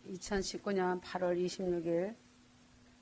2019년 8월 26일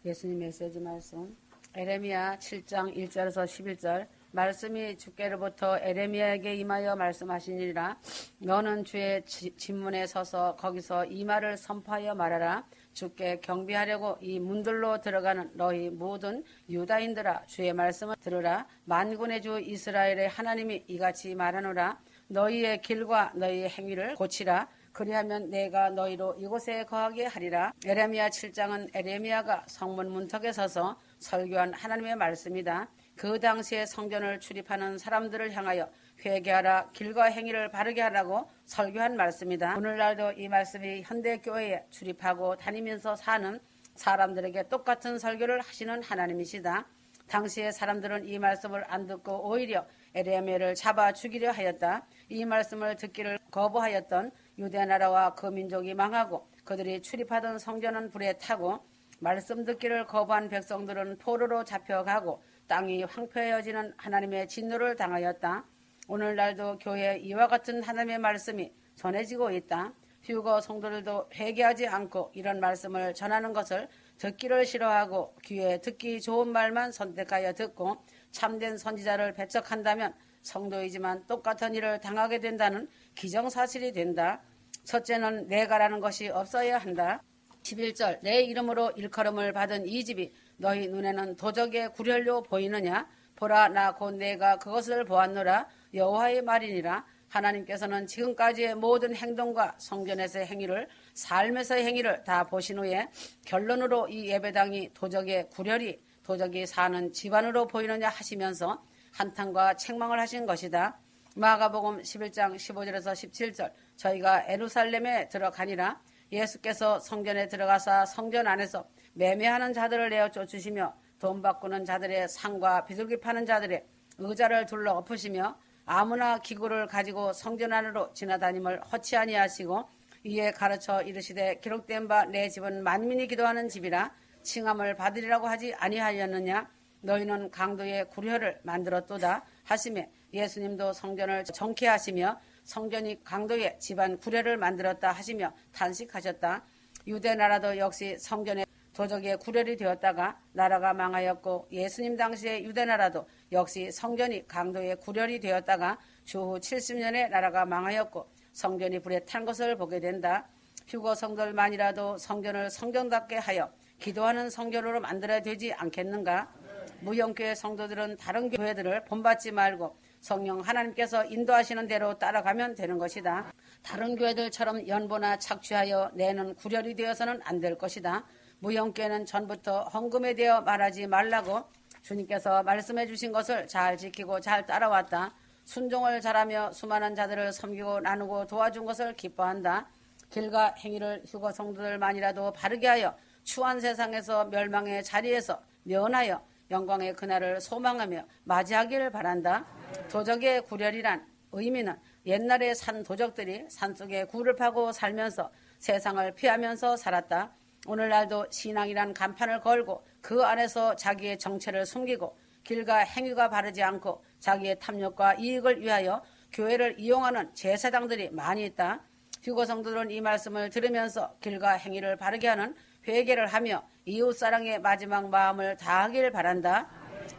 예수님 메시지 말씀 에레미야 7장 1절에서 11절 말씀이 주께로부터 에레미야에게 임하여 말씀하시니라. 너는 주의 진문에 서서 거기서 이 말을 선포하여 말하라. 주께 경배하려고 이 문들로 들어가는 너희 모든 유다인들아, 주의 말씀을 들으라. 만군의 주 이스라엘의 하나님이 이같이 말하노라. 너희의 길과 너희의 행위를 고치라. 그리하면 내가 너희로 이곳에 거하게 하리라. 에레미야 7장은 에레미야가 성문 문턱에 서서 설교한 하나님의 말씀이다. 그 당시에 성전을 출입하는 사람들을 향하여 회개하라, 길과 행위를 바르게 하라고 설교한 말씀이다. 오늘날도 이 말씀이 현대교회에 출입하고 다니면서 사는 사람들에게 똑같은 설교를 하시는 하나님이시다. 당시의 사람들은 이 말씀을 안 듣고 오히려 에레미야를 잡아 죽이려 하였다. 이 말씀을 듣기를 거부하였던 유대나라와 그 민족이 망하고 그들이 출입하던 성전은 불에 타고 말씀 듣기를 거부한 백성들은 포로로 잡혀가고 땅이 황폐해지는 하나님의 진노를 당하였다. 오늘날도 교회에 이와 같은 하나님의 말씀이 전해지고 있다. 휴거 성도들도 회개하지 않고 이런 말씀을 전하는 것을 듣기를 싫어하고 귀에 듣기 좋은 말만 선택하여 듣고 참된 선지자를 배척한다면 성도이지만 똑같은 일을 당하게 된다는 기정사실이 된다. 첫째는 내가라는 것이 없어야 한다. 11절 내 이름으로 일컬음을 받은 이 집이 너희 눈에는 도적의 구렬로 보이느냐? 보라, 나 곧 내가 그것을 보았노라. 여호와의 말이니라. 하나님께서는 지금까지의 모든 행동과 성전에서의 행위를, 삶에서의 행위를 다 보신 후에 결론으로 이 예배당이 도적의 구렬이, 도적이 사는 집안으로 보이느냐 하시면서 한탄과 책망을 하신 것이다. 마가복음 11장 15절에서 17절 저희가 예루살렘에 들어가니라. 예수께서 성전에 들어가사 성전 안에서 매매하는 자들을 내어 쫓으시며 돈 바꾸는 자들의 상과 비둘기 파는 자들의 의자를 둘러 엎으시며 아무나 기구를 가지고 성전 안으로 지나다님을 허치 아니하시고 이에 가르쳐 이르시되 기록된 바 내 집은 만민이 기도하는 집이라 칭함을 받으리라고 하지 아니하였느냐. 너희는 강도의 구려를 만들었도다 하시매 예수님도 성전을 정케하시며 성전이 강도의 집안 구려를 만들었다 하시며 탄식하셨다. 유대 나라도 역시 성전의 도적의 구렬이 되었다가 나라가 망하였고 예수님 당시의 유대 나라도 역시 성전이 강도의 구렬이 되었다가 주후 70년에 나라가 망하였고 성전이 불에 탄 것을 보게 된다. 휴거 성들만이라도 성전을 성전답게 하여 기도하는 성전으로 만들어야 되지 않겠는가? 무형교회 성도들은 다른 교회들을 본받지 말고 성령 하나님께서 인도하시는 대로 따라가면 되는 것이다. 다른 교회들처럼 연보나 착취하여 내는 구렬이 되어서는 안 될 것이다. 무형교회는 전부터 헌금에 대해 말하지 말라고 주님께서 말씀해 주신 것을 잘 지키고 잘 따라왔다. 순종을 잘하며 수많은 자들을 섬기고 나누고 도와준 것을 기뻐한다. 길과 행위를 휴거 성도들만이라도 바르게 하여 추한 세상에서 멸망의 자리에서 면하여 영광의 그날을 소망하며 맞이하기를 바란다. 도적의 구렬이란 의미는 옛날에 산 도적들이 산속에 굴을 파고 살면서 세상을 피하면서 살았다. 오늘날도 신앙이란 간판을 걸고 그 안에서 자기의 정체를 숨기고 길과 행위가 바르지 않고 자기의 탐욕과 이익을 위하여 교회를 이용하는 제사장들이 많이 있다. 휴거 성도들은 이 말씀을 들으면서 길과 행위를 바르게 하는 회개를 하며 이웃사랑의 마지막 마음을 다하길 바란다.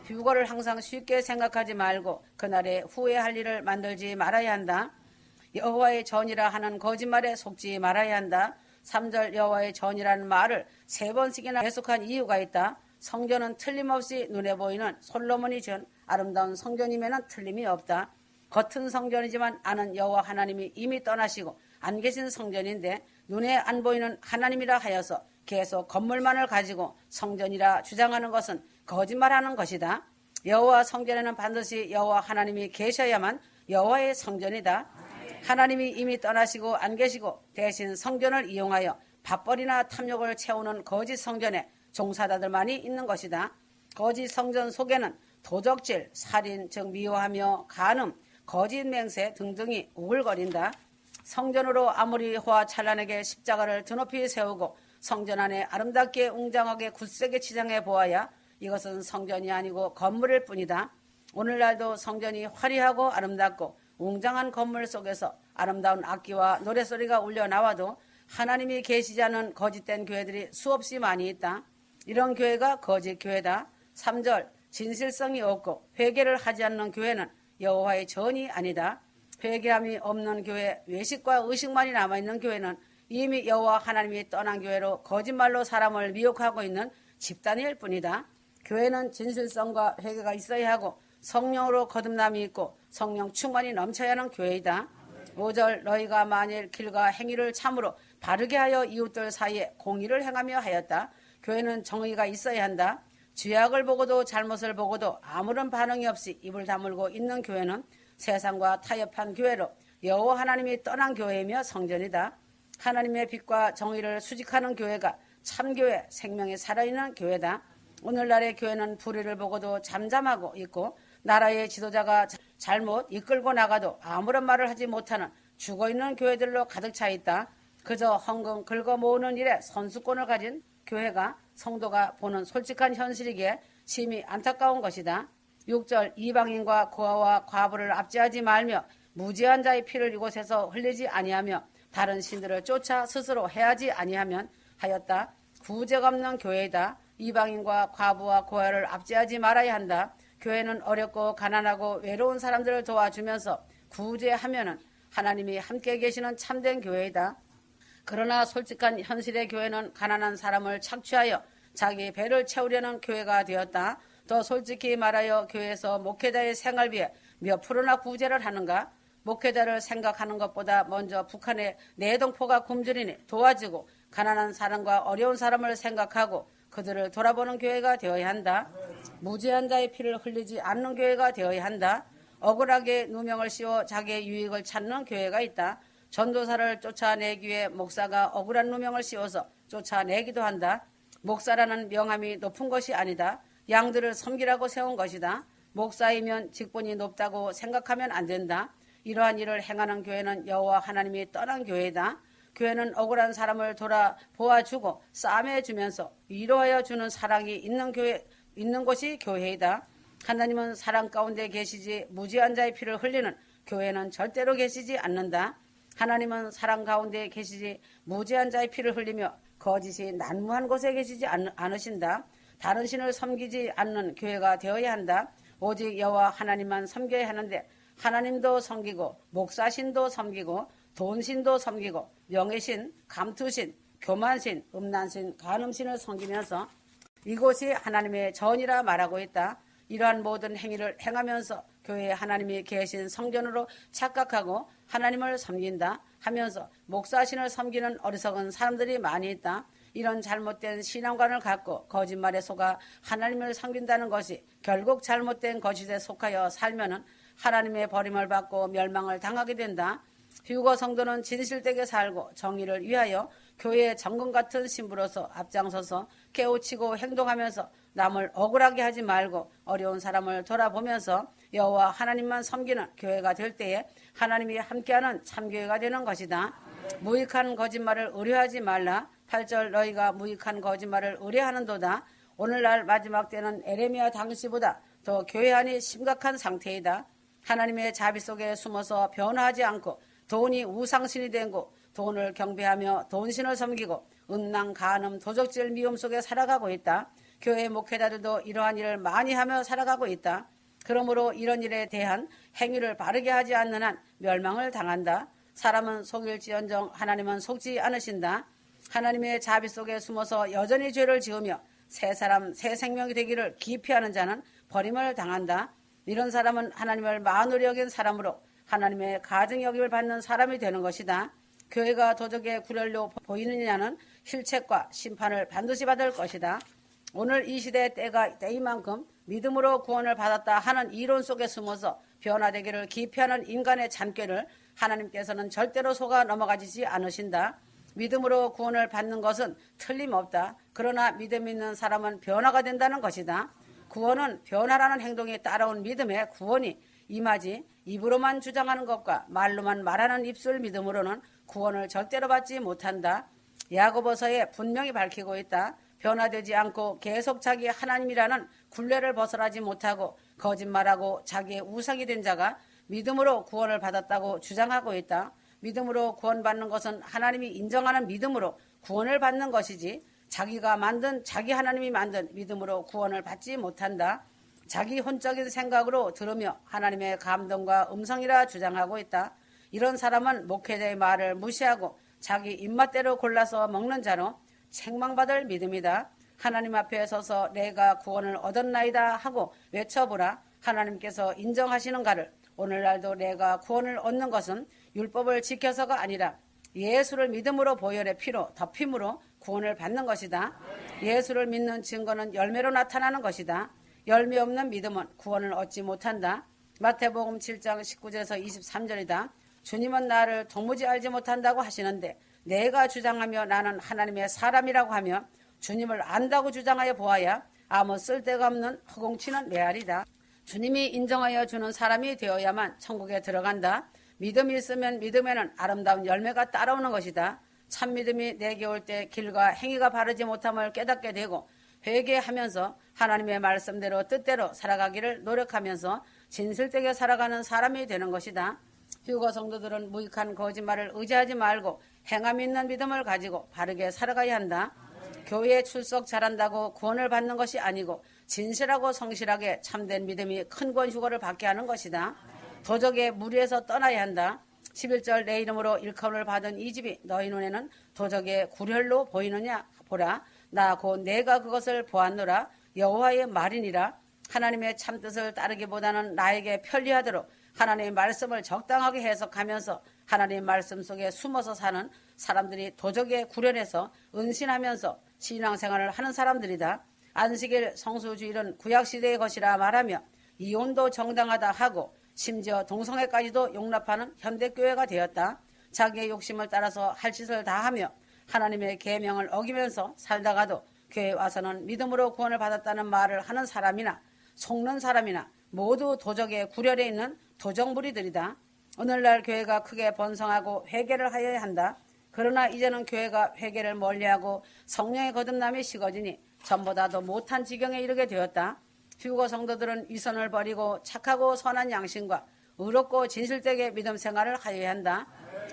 휴거를 항상 쉽게 생각하지 말고 그날에 후회할 일을 만들지 말아야 한다. 여호와의 전이라 하는 거짓말에 속지 말아야 한다. 3절 여호와의 전이라는 말을 3번씩이나 계속한 이유가 있다. 성전은 틀림없이 눈에 보이는 솔로몬이 지은 아름다운 성전임에는 틀림이 없다. 겉은 성전이지만 안은 여호와 하나님이 이미 떠나시고 안 계신 성전인데 눈에 안 보이는 하나님이라 하여서 계속 건물만을 가지고 성전이라 주장하는 것은 거짓말하는 것이다. 여호와 성전에는 반드시 여호와 하나님이 계셔야만 여호와의 성전이다. 하나님이 이미 떠나시고 안 계시고 대신 성전을 이용하여 밥벌이나 탐욕을 채우는 거짓 성전에 종사자들만이 있는 것이다. 거짓 성전 속에는 도적질, 살인, 즉 미워하며 간음, 거짓 맹세 등등이 우글거린다. 성전으로 아무리 호화찬란하게 십자가를 드높이 세우고 성전 안에 아름답게 웅장하게 굳세게 치장해 보아야 이것은 성전이 아니고 건물일 뿐이다. 오늘날도 성전이 화려하고 아름답고 웅장한 건물 속에서 아름다운 악기와 노래소리가 울려 나와도 하나님이 계시지 않은 거짓된 교회들이 수없이 많이 있다. 이런 교회가 거짓 교회다. 3절 진실성이 없고 회개를 하지 않는 교회는 여호와의 전이 아니다. 회개함이 없는 교회, 외식과 의식만이 남아있는 교회는 이미 여호와 하나님이 떠난 교회로 거짓말로 사람을 미혹하고 있는 집단일 뿐이다. 교회는 진실성과 회개가 있어야 하고 성령으로 거듭남이 있고 성령 충만이 넘쳐야 하는 교회이다. 5절 너희가 만일 길과 행위를 참으로 바르게 하여 이웃들 사이에 공의를 행하며 하였다. 교회는 정의가 있어야 한다. 죄악을 보고도 잘못을 보고도 아무런 반응이 없이 입을 다물고 있는 교회는 세상과 타협한 교회로 여호와 하나님이 떠난 교회이며 성전이다. 하나님의 빛과 정의를 수직하는 교회가 참교회, 생명이 살아있는 교회다. 오늘날의 교회는 불의를 보고도 잠잠하고 있고 나라의 지도자가 잘못 이끌고 나가도 아무런 말을 하지 못하는 죽어있는 교회들로 가득 차 있다. 그저 헝금 긁어 모으는 일에 선수권을 가진 교회가 성도가 보는 솔직한 현실이기에 심히 안타까운 것이다. 6절 이방인과 고아와 과부를 압제하지 말며 무지한 자의 피를 이곳에서 흘리지 아니하며 다른 신들을 쫓아 스스로 해하지 아니하면 하였다. 구제가 없는 교회이다. 이방인과 과부와 고아를 압제하지 말아야 한다. 교회는 어렵고 가난하고 외로운 사람들을 도와주면서 구제하면은 하나님이 함께 계시는 참된 교회이다. 그러나 솔직한 현실의 교회는 가난한 사람을 착취하여 자기 배를 채우려는 교회가 되었다. 더 솔직히 말하여 교회에서 목회자의 생활비에 몇 프로나 구제를 하는가? 목회자를 생각하는 것보다 먼저 북한의 내동포가 굶주리니 도와주고 가난한 사람과 어려운 사람을 생각하고 그들을 돌아보는 교회가 되어야 한다. 무죄한 자의 피를 흘리지 않는 교회가 되어야 한다. 억울하게 누명을 씌워 자기의 유익을 찾는 교회가 있다. 전도사를 쫓아내기 위해 목사가 억울한 누명을 씌워서 쫓아내기도 한다. 목사라는 명함이 높은 것이 아니다. 양들을 섬기라고 세운 것이다. 목사이면 직분이 높다고 생각하면 안 된다. 이러한 일을 행하는 교회는 여호와 하나님이 떠난 교회다. 교회는 억울한 사람을 돌아보아주고 싸매주면서 위로하여 주는 사랑이 있는 곳이 교회이다. 하나님은 사랑 가운데 계시지 무지한 자의 피를 흘리는 교회는 절대로 계시지 않는다. 하나님은 사랑 가운데 계시지 무지한 자의 피를 흘리며 거짓이 난무한 곳에 계시지 않으신다. 다른 신을 섬기지 않는 교회가 되어야 한다. 오직 여호와 하나님만 섬겨야 하는데 하나님도 섬기고 목사신도 섬기고 돈신도 섬기고 명예신, 감투신, 교만신, 음란신, 간음신을 섬기면서 이곳이 하나님의 전이라 말하고 있다. 이러한 모든 행위를 행하면서 교회에 하나님이 계신 성전으로 착각하고 하나님을 섬긴다 하면서 목사신을 섬기는 어리석은 사람들이 많이 있다. 이런 잘못된 신앙관을 갖고 거짓말에 속아 하나님을 섬긴다는 것이 결국 잘못된 거짓에 속하여 살면은 하나님의 버림을 받고 멸망을 당하게 된다. 휴거 성도는 진실되게 살고 정의를 위하여 교회의 정금 같은 신부로서 앞장서서 깨우치고 행동하면서 남을 억울하게 하지 말고 어려운 사람을 돌아보면서 여호와 하나님만 섬기는 교회가 될 때에 하나님이 함께하는 참교회가 되는 것이다. 무익한 거짓말을 의뢰하지 말라. 8절 너희가 무익한 거짓말을 의뢰하는도다. 오늘날 마지막 때는 에레미야 당시보다 더 교회 안이 심각한 상태이다. 하나님의 자비 속에 숨어서 변화하지 않고 돈이 우상신이 되고 돈을 경배하며 돈신을 섬기고 음란, 간음, 도적질, 미움 속에 살아가고 있다. 교회 목회자들도 이러한 일을 많이 하며 살아가고 있다. 그러므로 이런 일에 대한 행위를 바르게 하지 않는 한 멸망을 당한다. 사람은 속일지언정 하나님은 속지 않으신다. 하나님의 자비 속에 숨어서 여전히 죄를 지으며 새 사람, 새 생명이 되기를 기피하는 자는 버림을 당한다. 이런 사람은 하나님을 만으로 여긴 사람으로 하나님의 가증 여김을 받는 사람이 되는 것이다. 교회가 도적의 구렬로 보이느냐는 실책과 심판을 반드시 받을 것이다. 오늘 이 시대의 때인 만큼 믿음으로 구원을 받았다 하는 이론 속에 숨어서 변화되기를 기피하는 인간의 잠꾀를 하나님께서는 절대로 속아 넘어가지 않으신다. 믿음으로 구원을 받는 것은 틀림없다. 그러나 믿음 있는 사람은 변화가 된다는 것이다. 구원은 변화라는 행동이 따라온 믿음에 구원이 임하지 입으로만 주장하는 것과 말로만 말하는 입술 믿음으로는 구원을 절대로 받지 못한다. 야고보서에 분명히 밝히고 있다. 변화되지 않고 계속 자기 하나님이라는 굴레를 벗어나지 못하고 거짓말하고 자기의 우상이 된 자가 믿음으로 구원을 받았다고 주장하고 있다. 믿음으로 구원받는 것은 하나님이 인정하는 믿음으로 구원을 받는 것이지 자기가 만든 자기 하나님이 만든 믿음으로 구원을 받지 못한다. 자기 혼적인 생각으로 들으며 하나님의 감동과 음성이라 주장하고 있다. 이런 사람은 목회자의 말을 무시하고 자기 입맛대로 골라서 먹는 자로 책망받을 믿음이다. 하나님 앞에 서서 내가 구원을 얻었나이다 하고 외쳐보라. 하나님께서 인정하시는가를. 오늘날도 내가 구원을 얻는 것은 율법을 지켜서가 아니라 예수를 믿음으로 보혈의 피로 덮임으로 구원을 받는 것이다. 예수를 믿는 증거는 열매로 나타나는 것이다. 열매 없는 믿음은 구원을 얻지 못한다. 마태복음 7장 19절에서 23절이다. 주님은 나를 도무지 알지 못한다고 하시는데 내가 주장하며 나는 하나님의 사람이라고 하며 주님을 안다고 주장하여 보아야 아무 쓸데가 없는 허공치는 메아리다. 주님이 인정하여 주는 사람이 되어야만 천국에 들어간다. 믿음이 있으면 믿음에는 아름다운 열매가 따라오는 것이다. 참 믿음이 내게 올 때 길과 행위가 바르지 못함을 깨닫게 되고 회개하면서 하나님의 말씀대로 뜻대로 살아가기를 노력하면서 진실되게 살아가는 사람이 되는 것이다. 휴거 성도들은 무익한 거짓말을 의지하지 말고 행함 있는 믿음을 가지고 바르게 살아가야 한다. 교회에 출석 잘한다고 구원을 받는 것이 아니고 진실하고 성실하게 참된 믿음이 큰 구원 휴거를 받게 하는 것이다. 도적의 무리에서 떠나야 한다. 11절 내 이름으로 일컬음을 받은 이 집이 너희 눈에는 도적의 구렬로 보이느냐 보라. 나 곧 내가 그것을 보았노라. 여호와의 말이니라. 하나님의 참뜻을 따르기보다는 나에게 편리하도록 하나님의 말씀을 적당하게 해석하면서 하나님의 말씀 속에 숨어서 사는 사람들이 도적의 구렬에서 은신하면서 신앙생활을 하는 사람들이다. 안식일 성수주일은 구약시대의 것이라 말하며 이혼도 정당하다 하고 심지어 동성애까지도 용납하는 현대교회가 되었다. 자기의 욕심을 따라서 할 짓을 다 하며 하나님의 계명을 어기면서 살다가도 교회에 와서는 믿음으로 구원을 받았다는 말을 하는 사람이나 속는 사람이나 모두 도적의 구렬에 있는 도적무리들이다. 오늘날 교회가 크게 번성하고 회개를 하여야 한다. 그러나 이제는 교회가 회개를 멀리하고 성령의 거듭남이 식어지니 전보다도 못한 지경에 이르게 되었다. 휴거 성도들은 위선을 버리고 착하고 선한 양심과 의롭고 진실되게 믿음 생활을 하여야 한다.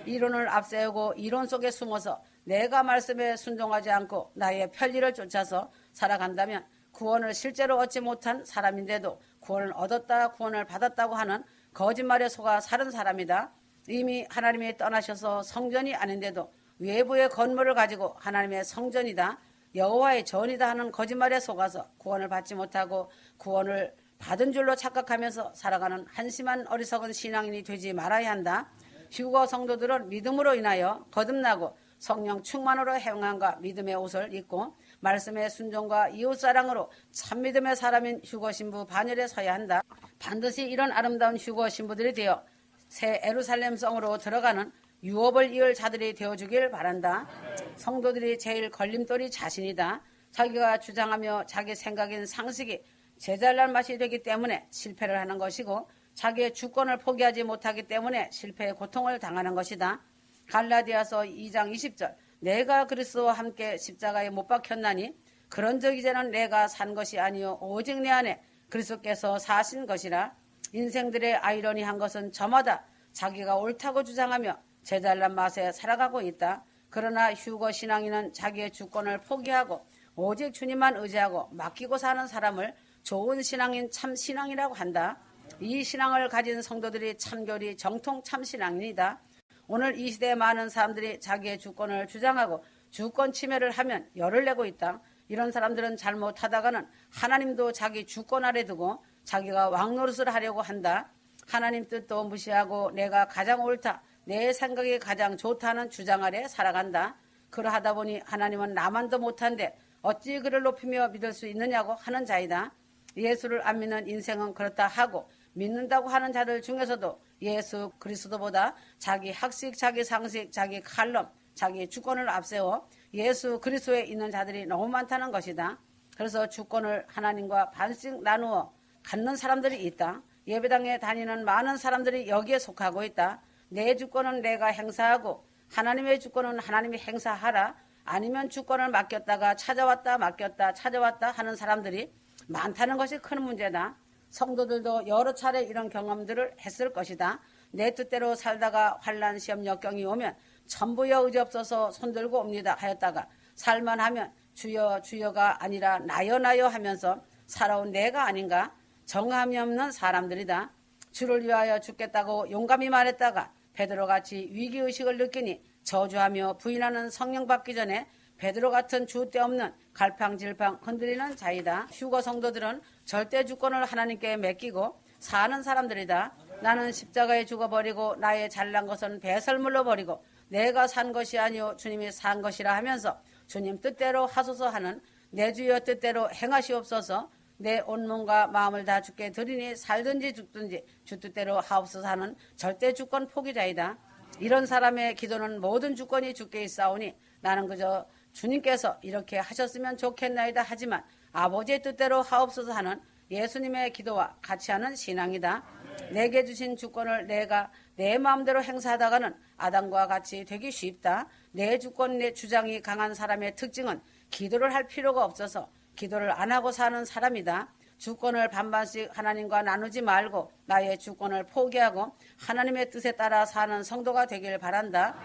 이론을 앞세우고 이론 속에 숨어서 내가 말씀에 순종하지 않고 나의 편리를 쫓아서 살아간다면 구원을 실제로 얻지 못한 사람인데도 구원을 얻었다 구원을 받았다고 하는 거짓말에 속아 사는 사람이다. 이미 하나님이 떠나셔서 성전이 아닌데도 외부의 건물을 가지고 하나님의 성전이다. 여호와의 전이다 하는 거짓말에 속아서 구원을 받지 못하고 구원을 받은 줄로 착각하면서 살아가는 한심한 어리석은 신앙인이 되지 말아야 한다. 휴거 성도들은 믿음으로 인하여 거듭나고 성령 충만으로 행함과 믿음의 옷을 입고 말씀의 순종과 이웃사랑으로 참믿음의 사람인 휴거 신부 반열에 서야 한다. 반드시 이런 아름다운 휴거 신부들이 되어 새 예루살렘 성으로 들어가는 유업을 이을 자들이 되어주길 바란다. 성도들이 제일 걸림돌이 자신이다. 자기가 주장하며 자기 생각인 상식이 제잘난 맛이 되기 때문에 실패를 하는 것이고 자기의 주권을 포기하지 못하기 때문에 실패의 고통을 당하는 것이다. 갈라디아서 2장 20절 내가 그리스도와 함께 십자가에 못 박혔나니 그런즉 이제는 내가 산 것이 아니요 오직 내 안에 그리스도께서 사신 것이라. 인생들의 아이러니한 것은 저마다 자기가 옳다고 주장하며 제잘난 맛에 살아가고 있다. 그러나 휴거 신앙인은 자기의 주권을 포기하고 오직 주님만 의지하고 맡기고 사는 사람을 좋은 신앙인 참 신앙이라고 한다. 이 신앙을 가진 성도들이 참교리 정통 참 신앙인이다. 오늘 이 시대에 많은 사람들이 자기의 주권을 주장하고 주권 침해를 하면 열을 내고 있다. 이런 사람들은 잘못하다가는 하나님도 자기 주권 아래 두고 자기가 왕노릇을 하려고 한다. 하나님 뜻도 무시하고 내가 가장 옳다, 내 생각이 가장 좋다는 주장 아래 살아간다. 그러하다 보니 하나님은 나만도 못한데 어찌 그를 높이며 믿을 수 있느냐고 하는 자이다. 예수를 안 믿는 인생은 그렇다 하고 믿는다고 하는 자들 중에서도 예수 그리스도보다 자기 학식, 자기 상식, 자기 칼럼, 자기 주권을 앞세워 예수 그리스도에 있는 자들이 너무 많다는 것이다. 그래서 주권을 하나님과 반씩 나누어 갖는 사람들이 있다. 예배당에 다니는 많은 사람들이 여기에 속하고 있다. 내 주권은 내가 행사하고 하나님의 주권은 하나님이 행사하라. 아니면 주권을 맡겼다가 찾아왔다 맡겼다 찾아왔다 하는 사람들이 많다는 것이 큰 문제다. 성도들도 여러 차례 이런 경험들을 했을 것이다. 내 뜻대로 살다가 환난 시험 역경이 오면 전부여 의지없어서 손들고 옵니다 하였다가 살만하면 주여 주여가 아니라 나여 나여 하면서 살아온 내가 아닌가? 정함이 없는 사람들이다. 주를 위하여 죽겠다고 용감히 말했다가 베드로같이 위기의식을 느끼니 저주하며 부인하는 성령 받기 전에 베드로 같은 주대 없는 갈팡질팡 흔들리는 자이다. 휴거 성도들은 절대 주권을 하나님께 맡기고 사는 사람들이다. 나는 십자가에 죽어버리고 나의 잘난 것은 배설물로 버리고 내가 산 것이 아니오 주님이 산 것이라 하면서 주님 뜻대로 하소서 하는 내 주여 뜻대로 행하시옵소서. 내 온 몸과 마음을 다 주께 드리니 살든지 죽든지 주 뜻대로 하옵소서 하는 절대 주권 포기자이다. 이런 사람의 기도는 모든 주권이 주께 있사오니 나는 그저 주님께서 이렇게 하셨으면 좋겠나이다 하지만 아버지의 뜻대로 하옵소서 하는 예수님의 기도와 같이 하는 신앙이다. 내게 주신 주권을 내가 내 마음대로 행사하다가는 아담과 같이 되기 쉽다. 내 주권, 내 주장이 강한 사람의 특징은 기도를 할 필요가 없어서 기도를 안 하고 사는 사람이다. 주권을 반반씩 하나님과 나누지 말고 나의 주권을 포기하고 하나님의 뜻에 따라 사는 성도가 되길 바란다.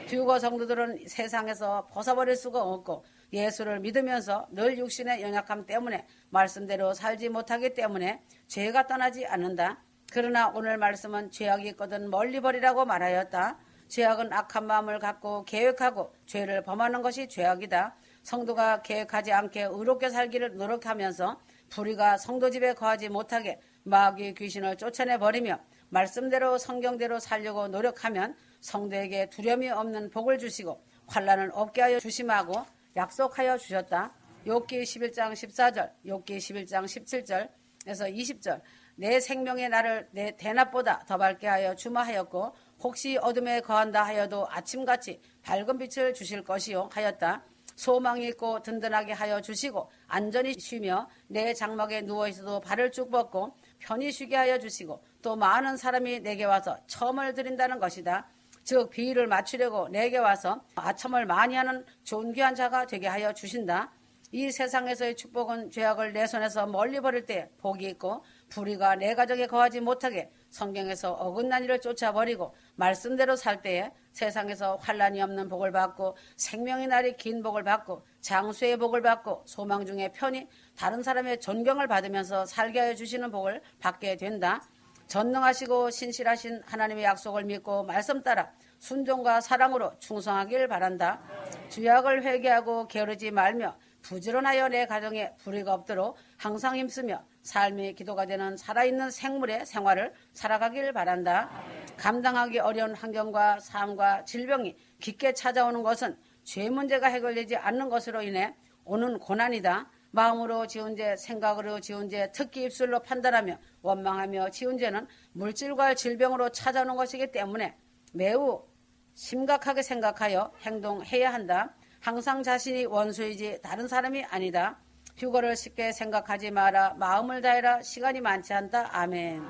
휴거 성도들은 세상에서 벗어버릴 수가 없고 예수를 믿으면서 늘 육신의 연약함 때문에 말씀대로 살지 못하기 때문에 죄가 떠나지 않는다. 그러나 오늘 말씀은 죄악이 있거든 멀리 버리라고 말하였다. 죄악은 악한 마음을 갖고 계획하고 죄를 범하는 것이 죄악이다. 성도가 계획하지 않게 의롭게 살기를 노력하면서 불의가 성도 집에 거하지 못하게 마귀의 귀신을 쫓아내버리며 말씀대로 성경대로 살려고 노력하면 성도에게 두려움이 없는 복을 주시고 환난을 없게 하여 주심하고 약속하여 주셨다. 욥기 11장 14절, 욥기 11장 17절에서 20절 내 생명의 날을 내 대낮보다 더 밝게 하여 주마하였고 혹시 어둠에 거한다 하여도 아침같이 밝은 빛을 주실 것이요 하였다. 소망이 있고 든든하게 하여 주시고 안전히 쉬며 내 장막에 누워있어도 발을 쭉 뻗고 편히 쉬게 하여 주시고 또 많은 사람이 내게 와서 첨을 드린다는 것이다. 즉 비위를 맞추려고 내게 와서 아첨을 많이 하는 존귀한 자가 되게 하여 주신다. 이 세상에서의 축복은 죄악을 내 손에서 멀리 버릴 때 복이 있고 불의가 내 가정에 거하지 못하게 성경에서 어긋난 일을 쫓아버리고 말씀대로 살 때에 세상에서 환난이 없는 복을 받고 생명의 날이 긴 복을 받고 장수의 복을 받고 소망 중에 편히 다른 사람의 존경을 받으면서 살게 하여 주시는 복을 받게 된다. 전능하시고 신실하신 하나님의 약속을 믿고 말씀 따라 순종과 사랑으로 충성하길 바란다. 죄악을 회개하고 게으르지 말며 부지런하여 내 가정에 불의가 없도록 항상 힘쓰며 삶의 기도가 되는 살아있는 생물의 생활을 살아가길 바란다. 감당하기 어려운 환경과 삶과 질병이 깊게 찾아오는 것은 죄 문제가 해결되지 않는 것으로 인해 오는 고난이다. 마음으로 지은 죄, 생각으로 지은 죄, 특히 입술로 판단하며 원망하며 지은 죄는 물질과 질병으로 찾아오는 것이기 때문에 매우 심각하게 생각하여 행동해야 한다. 항상 자신이 원수이지 다른 사람이 아니다. 휴거를 쉽게 생각하지 마라. 마음을 다해라. 시간이 많지 않다. 아멘.